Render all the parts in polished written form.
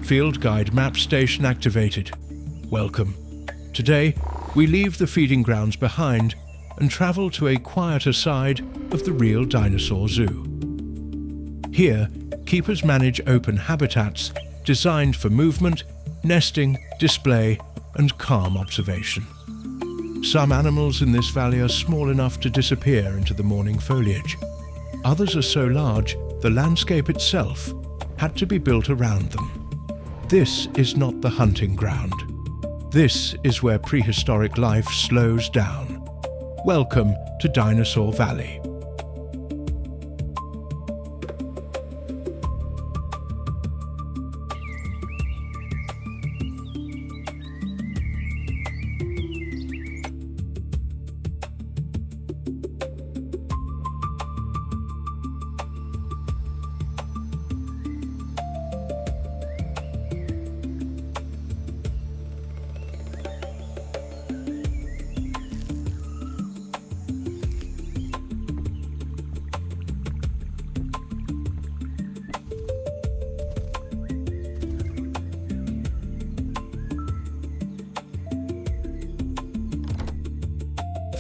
Field Guide Map Station activated. Welcome. Today, we leave the feeding grounds behind and travel to a quieter side of the Real Dinosaur Zoo. Here, keepers manage open habitats designed for movement, nesting, display, and calm observation. Some animals in this valley are small enough to disappear into the morning foliage. Others are so large, the landscape itself had to be built around them. This is not the hunting ground. This is where prehistoric life slows down. Welcome to Dinosaur Valley.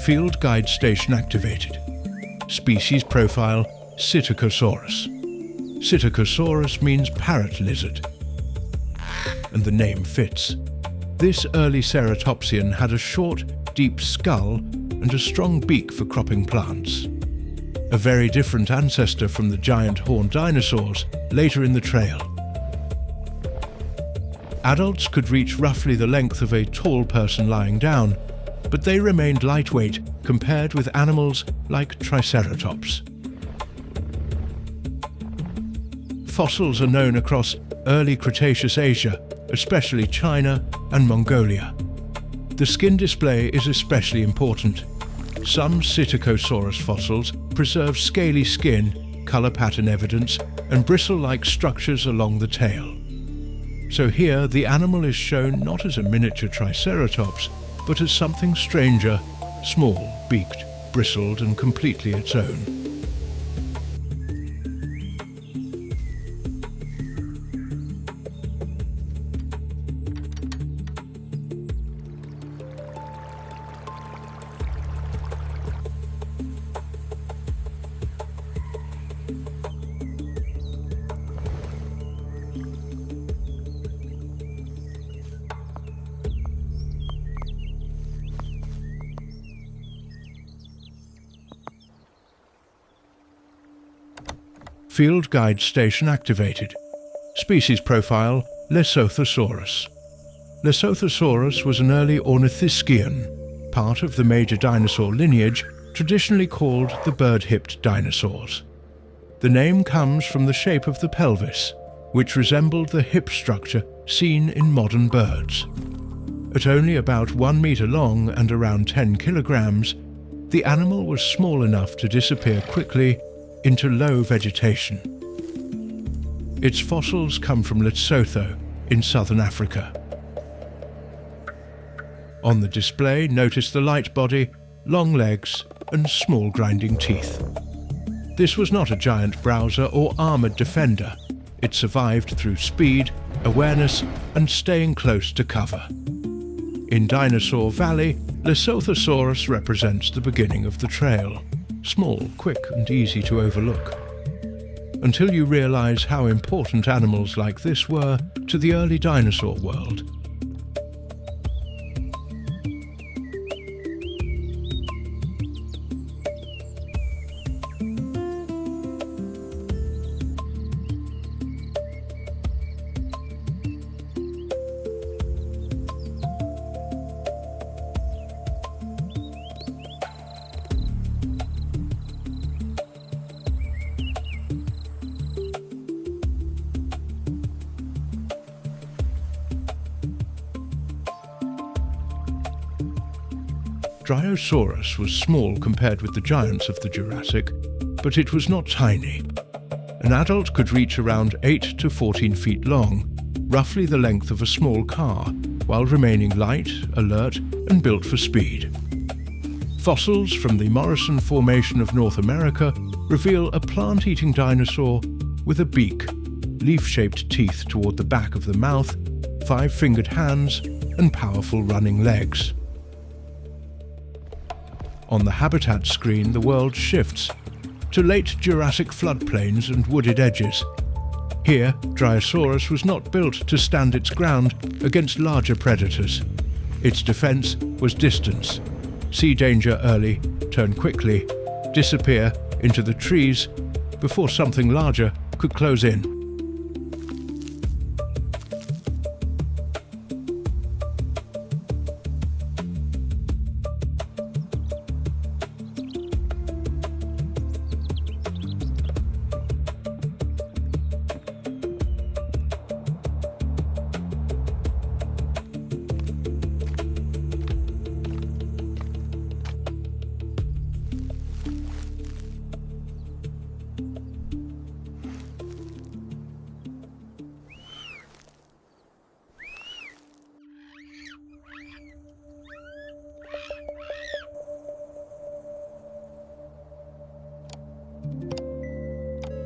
Field Guide Station activated. Species profile Psittacosaurus. Psittacosaurus means parrot lizard, and the name fits. This early ceratopsian had a short, deep skull and a strong beak for cropping plants. A very different ancestor from the giant horned dinosaurs later in the trail. Adults could reach roughly the length of a tall person lying down, but they remained lightweight compared with animals like Triceratops. Fossils are known across early Cretaceous Asia, especially China and Mongolia. The skin display is especially important. Some Psittacosaurus fossils preserve scaly skin, color pattern evidence, and bristle-like structures along the tail. So here, the animal is shown not as a miniature Triceratops, but as something stranger, small, beaked, bristled, and completely its own. Field Guide Station activated. Species profile Lesothosaurus. Lesothosaurus was an early ornithischian, part of the major dinosaur lineage traditionally called the bird-hipped dinosaurs. The name comes from the shape of the pelvis, which resembled the hip structure seen in modern birds. At only about 1 meter long and around 10 kilograms, the animal was small enough to disappear quickly into low vegetation. Its fossils come from Lesotho in southern Africa. On the display, notice the light body, long legs, and small grinding teeth. This was not a giant browser or armored defender. It survived through speed, awareness, and staying close to cover. In Dinosaur Valley, Lesothosaurus represents the beginning of the trail. Small, quick, and easy to overlook. Until you realize how important animals like this were to the early dinosaur world. Dryosaurus was small compared with the giants of the Jurassic, but it was not tiny. An adult could reach around 8 to 14 feet long, roughly the length of a small car, while remaining light, alert, and built for speed. Fossils from the Morrison Formation of North America reveal a plant-eating dinosaur with a beak, leaf-shaped teeth toward the back of the mouth, 5-fingered hands, and powerful running legs. On the habitat screen, the world shifts to late Jurassic floodplains and wooded edges. Here, Dryosaurus was not built to stand its ground against larger predators. Its defense was distance. See danger early, turn quickly, disappear into the trees before something larger could close in.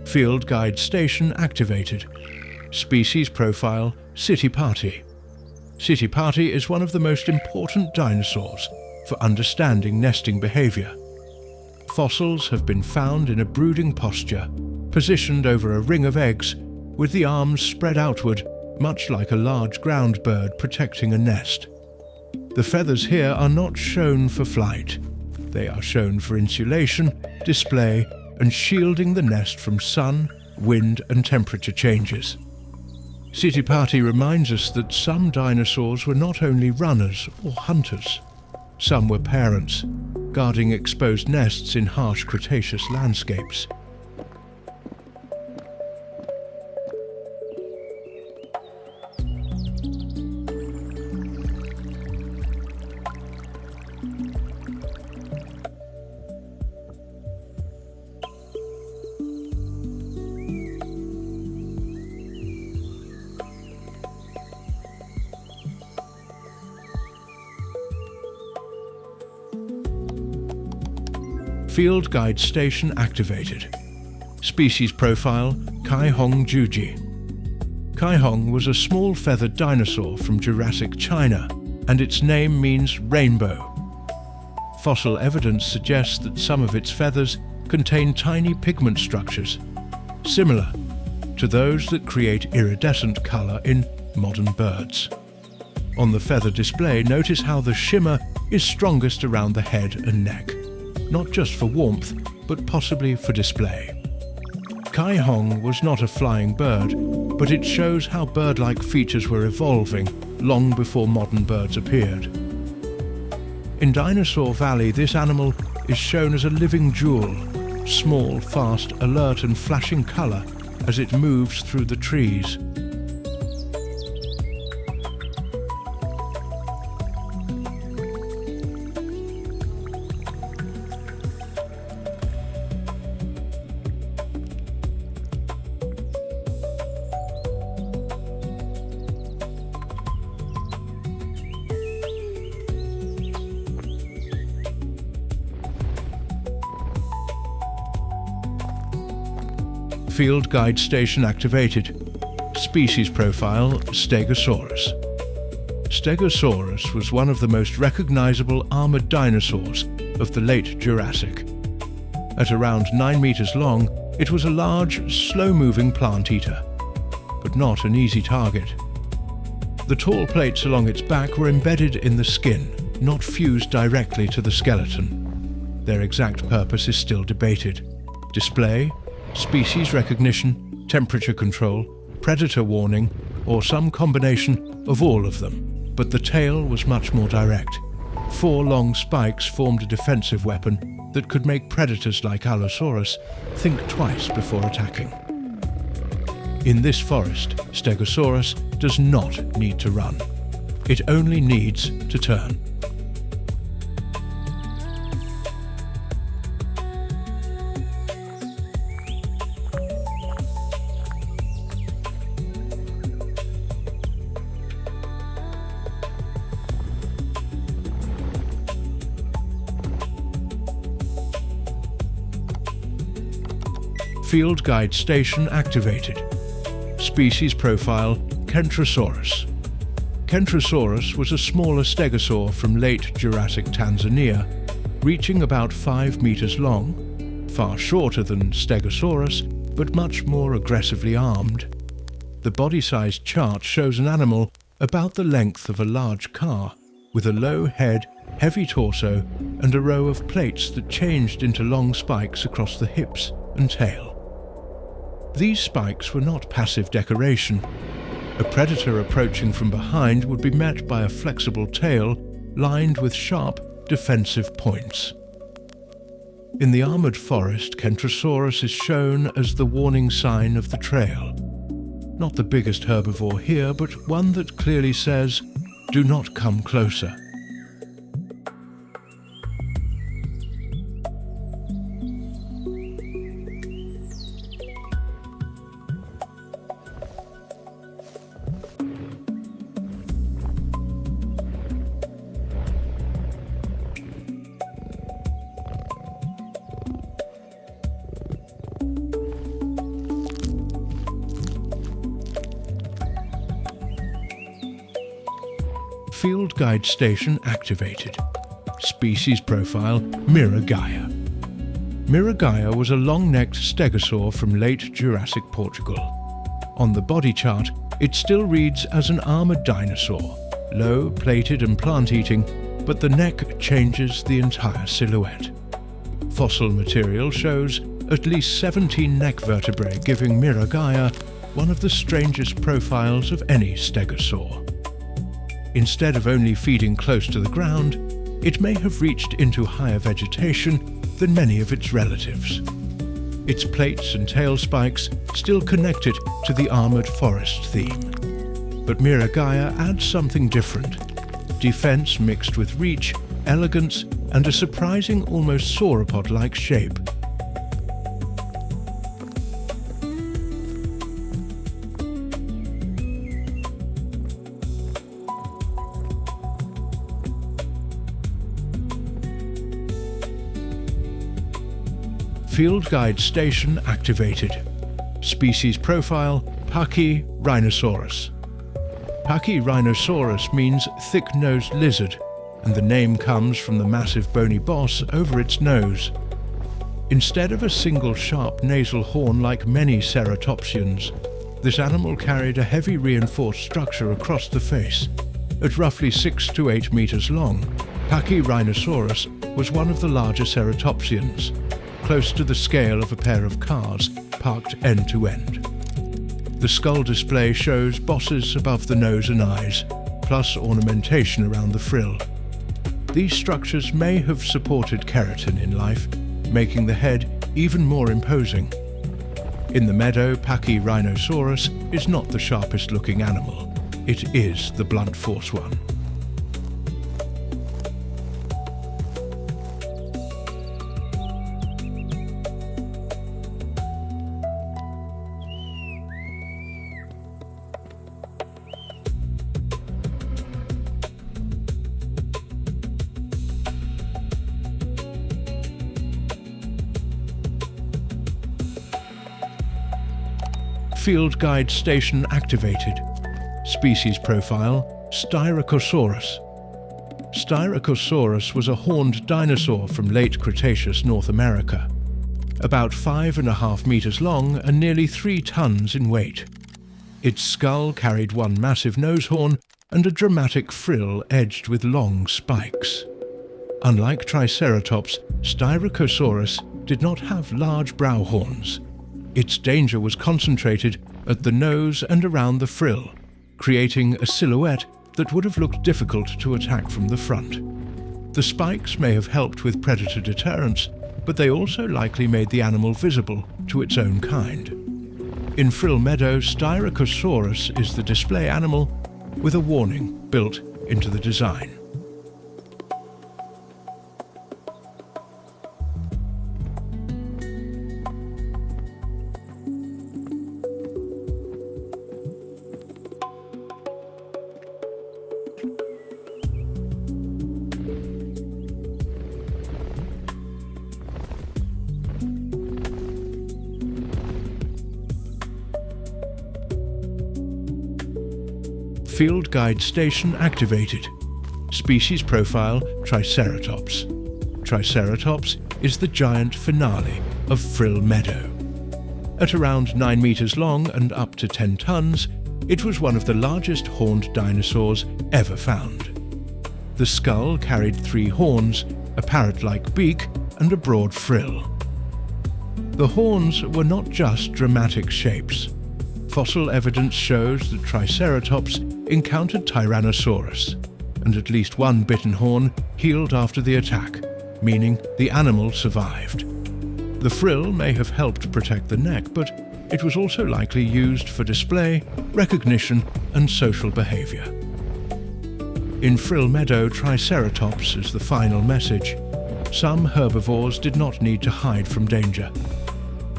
Field Guide Station activated. Species Profile Citipati. Citipati is one of the most important dinosaurs for understanding nesting behavior. Fossils have been found in a brooding posture, positioned over a ring of eggs, with the arms spread outward, much like a large ground bird protecting a nest. The feathers here are not shown for flight. They are shown for insulation, display, and shielding the nest from sun, wind, and temperature changes. Citipati reminds us that some dinosaurs were not only runners or hunters. Some were parents, guarding exposed nests in harsh Cretaceous landscapes. Field Guide Station activated. Species Profile Caihong juji. Caihong was a small feathered dinosaur from Jurassic China, and its name means rainbow. Fossil evidence suggests that some of its feathers contain tiny pigment structures, similar to those that create iridescent color in modern birds. On the feather display, notice how the shimmer is strongest around the head and neck, not just for warmth, but possibly for display. Caihong was not a flying bird, but it shows how bird-like features were evolving long before modern birds appeared. In Dinosaur Valley, this animal is shown as a living jewel, small, fast, alert, and flashing color as it moves through the trees. Field Guide Station activated. Species Profile Stegosaurus. Stegosaurus was one of the most recognizable armored dinosaurs of the late Jurassic. At around 9 meters long, it was a large, slow-moving plant eater, but not an easy target. The tall plates along its back were embedded in the skin, not fused directly to the skeleton. Their exact purpose is still debated. Display, species recognition, temperature control, predator warning, or some combination of all of them. But the tail was much more direct. 4 long spikes formed a defensive weapon that could make predators like Allosaurus think twice before attacking. In this forest, Stegosaurus does not need to run. It only needs to turn. Field Guide Station activated. Species profile: Kentrosaurus. Kentrosaurus was a smaller stegosaur from late Jurassic Tanzania, reaching about 5 meters long, far shorter than Stegosaurus, but much more aggressively armed. The body-size chart shows an animal about the length of a large car, with a low head, heavy torso, and a row of plates that changed into long spikes across the hips and tail. These spikes were not passive decoration. A predator approaching from behind would be met by a flexible tail lined with sharp, defensive points. In the armored forest, Kentrosaurus is shown as the warning sign of the trail. Not the biggest herbivore here, but one that clearly says, "Do not come closer." Field guide station activated. Species profile: Miragaia. Miragaia was a long-necked stegosaur from late Jurassic Portugal. On the body chart, it still reads as an armored dinosaur, low, plated and plant-eating, but the neck changes the entire silhouette. Fossil material shows at least 17 neck vertebrae, giving Miragaia one of the strangest profiles of any stegosaur. Instead of only feeding close to the ground, it may have reached into higher vegetation than many of its relatives. Its plates and tail spikes still connected to the armored forest theme. But Miragaia adds something different: defense mixed with reach, elegance, and a surprising, almost sauropod-like shape. Field guide station activated. Species profile: Pachyrhinosaurus. Pachyrhinosaurus means thick-nosed lizard, and the name comes from the massive bony boss over its nose. Instead of a single sharp nasal horn like many ceratopsians, this animal carried a heavy reinforced structure across the face. At roughly 6 to 8 meters long, Pachyrhinosaurus was one of the larger ceratopsians, close to the scale of a pair of cars parked end to end. The skull display shows bosses above the nose and eyes, plus ornamentation around the frill. These structures may have supported keratin in life, making the head even more imposing. In the meadow, Pachyrhinosaurus is not the sharpest looking animal. It is the blunt force one. Field guide station activated. Species profile: Styracosaurus. Styracosaurus was a horned dinosaur from late Cretaceous North America, about 5.5 meters long and nearly 3 tons in weight. Its skull carried one massive nose horn and a dramatic frill edged with long spikes. Unlike Triceratops, Styracosaurus did not have large brow horns. Its danger was concentrated at the nose and around the frill, creating a silhouette that would have looked difficult to attack from the front. The spikes may have helped with predator deterrence, but they also likely made the animal visible to its own kind. In Frill Meadow, Styracosaurus is the display animal, with a warning built into the design. Field guide station activated. Species profile Triceratops. Triceratops is the giant finale of Frill Meadow. At around 9 meters long and up to 10 tons, it was one of the largest horned dinosaurs ever found. The skull carried 3 horns, a parrot-like beak, and a broad frill. The horns were not just dramatic shapes. Fossil evidence shows that Triceratops encountered Tyrannosaurus, and at least one bitten horn healed after the attack, meaning the animal survived. The frill may have helped protect the neck, but it was also likely used for display, recognition, and social behavior. In Frill Meadow, Triceratops is the final message. Some herbivores did not need to hide from danger.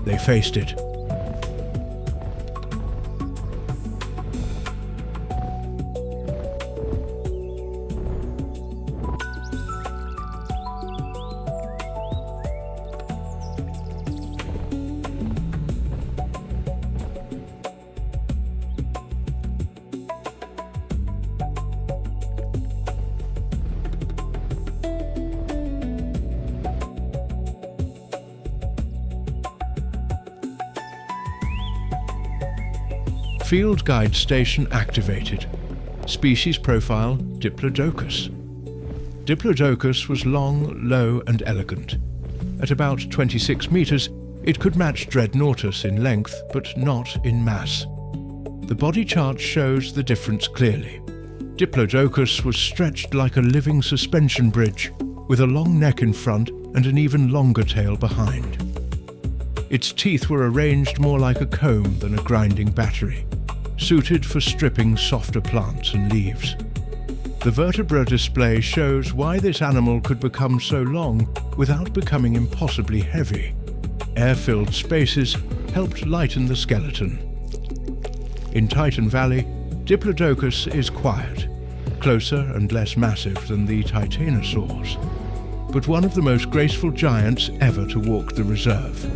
They faced it. Field guide station activated. Species profile Diplodocus. Diplodocus was long, low, and elegant. At about 26 meters, it could match Dreadnoughtus in length, but not in mass. The body chart shows the difference clearly. Diplodocus was stretched like a living suspension bridge, with a long neck in front and an even longer tail behind. Its teeth were arranged more like a comb than a grinding battery, suited for stripping softer plants and leaves. The vertebra display shows why this animal could become so long without becoming impossibly heavy. Air-filled spaces helped lighten the skeleton. In Titan Valley, Diplodocus is quiet, closer and less massive than the Titanosaurs, but one of the most graceful giants ever to walk the reserve.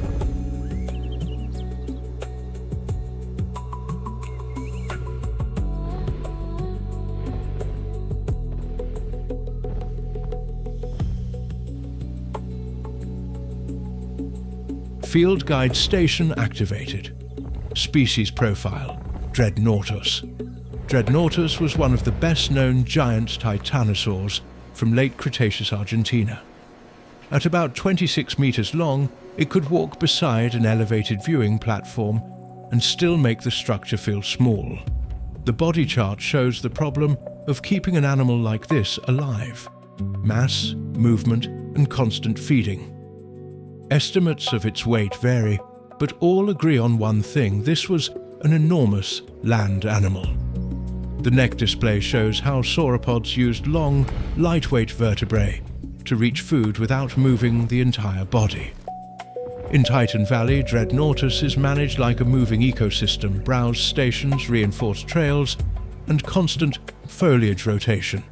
Field guide station activated. Species profile Dreadnoughtus. Dreadnoughtus was one of the best-known giant titanosaurs from late Cretaceous Argentina. At about 26 meters long, it could walk beside an elevated viewing platform and still make the structure feel small. The body chart shows the problem of keeping an animal like this alive: mass, movement, and constant feeding. Estimates of its weight vary, but all agree on one thing: this was an enormous land animal. The neck display shows how sauropods used long, lightweight vertebrae to reach food without moving the entire body. In Titan Valley, Dreadnoughtus is managed like a moving ecosystem: browse stations, reinforced trails, and constant foliage rotation.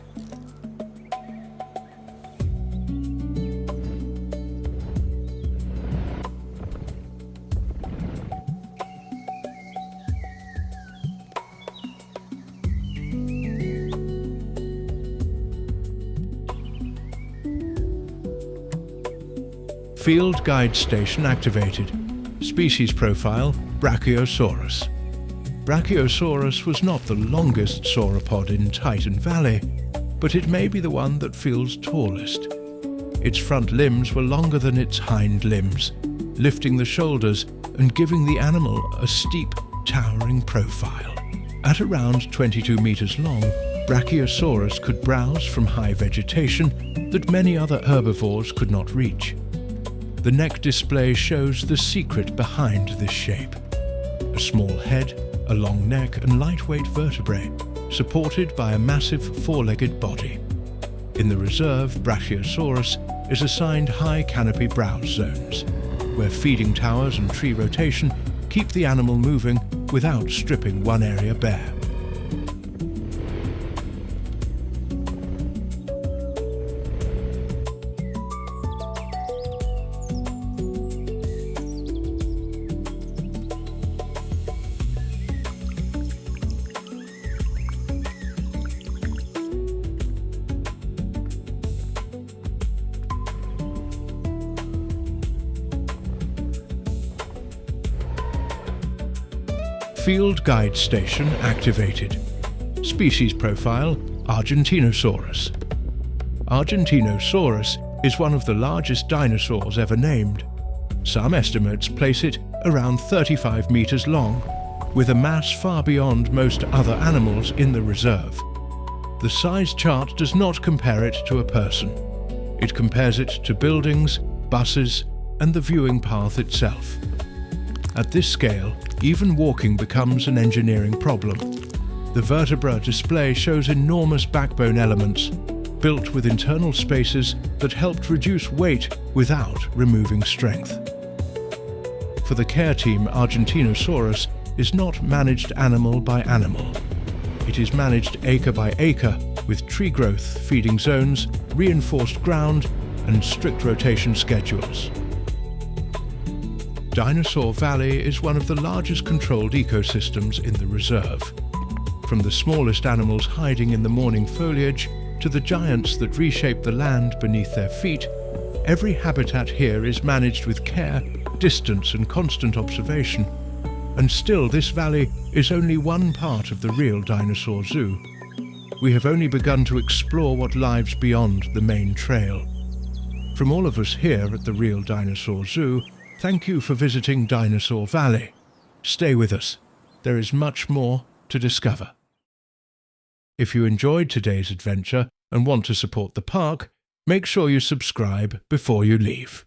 Field guide station activated. Species profile Brachiosaurus. Brachiosaurus was not the longest sauropod in Titan Valley, but it may be the one that feels tallest. Its front limbs were longer than its hind limbs, lifting the shoulders and giving the animal a steep, towering profile. At around 22 meters long, Brachiosaurus could browse from high vegetation that many other herbivores could not reach. The neck display shows the secret behind this shape: a small head, a long neck, and lightweight vertebrae, supported by a massive four-legged body. In the reserve, Brachiosaurus is assigned high canopy browse zones, where feeding towers and tree rotation keep the animal moving without stripping one area bare. Field Guide Station activated. Species Profile, Argentinosaurus. Argentinosaurus is one of the largest dinosaurs ever named. Some estimates place it around 35 meters long, with a mass far beyond most other animals in the reserve. The size chart does not compare it to a person. It compares it to buildings, buses, and the viewing path itself. At this scale, even walking becomes an engineering problem. The vertebra display shows enormous backbone elements, built with internal spaces that helped reduce weight without removing strength. For the care team, Argentinosaurus is not managed animal by animal. It is managed acre by acre, with tree growth, feeding zones, reinforced ground, and strict rotation schedules. Dinosaur Valley is one of the largest controlled ecosystems in the reserve. From the smallest animals hiding in the morning foliage to the giants that reshape the land beneath their feet, every habitat here is managed with care, distance, and constant observation. And still, this valley is only one part of the Real Dinosaur Zoo. We have only begun to explore what lies beyond the main trail. From all of us here at the Real Dinosaur Zoo, thank you for visiting Dinosaur Valley. Stay with us. There is much more to discover. If you enjoyed today's adventure and want to support the park, make sure you subscribe before you leave.